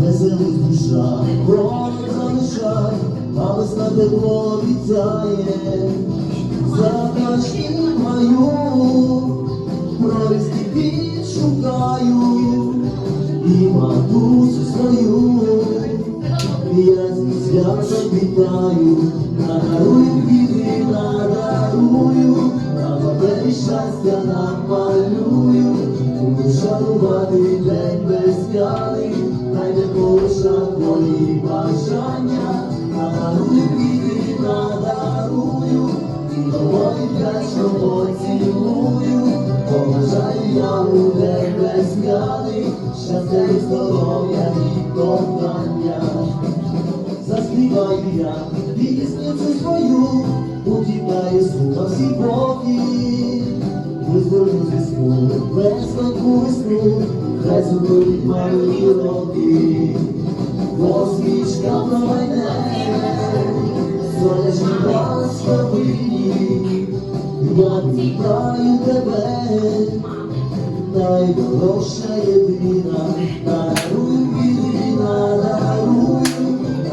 веселить душа, не залишай, а весна тепло обіцяє. Запашки маю, проліски підшукаю, і матусю свою, я зі святом вітаю, надарую квіти, надарую, на папері щастя намалюю, буду шанувати день весняний, хай не полишать мої бажання, надарую квіти, надарую, і доволі вдячно поцілую, побажаю я у день весняний, щастя і здоров'я і кохання. Заспіваю я пісницю свою, утікає сума всі боки, визволю зі сну, веснянку весну, хай зупинить мої роки. Посмішка промайне, сонячні благословені, я вітаю тебе, найдорожча єдина, надарую квіти, надарую,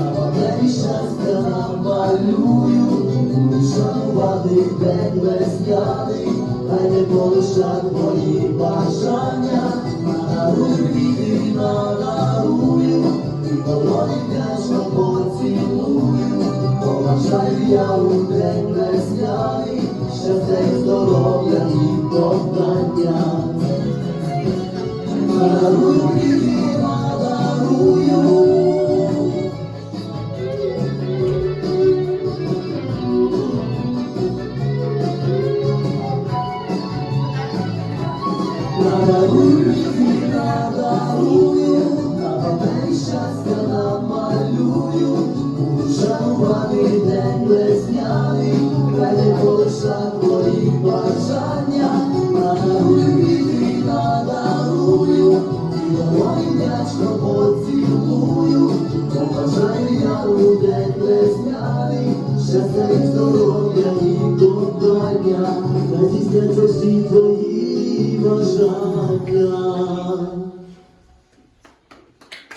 на папері щастя намалюю, буду шанувати день весняний, хай не полишать мої бажання, надарую квіти, надарую, і долоні вдячно поцілую, побажаю я у день весняний, щастя і здоров'я і кохання. Надарую квіти, надарую. Надарую квіти, надарую, на папері щастя намалюю, буду шанувати день весняний, хай не полишать мої бажання. Надарую квіти, надарую, і доволі вдячно поцілую, побажаю я у день весняний, щастя і здоров'я і кохання, хай здійсняться всі твої бажання.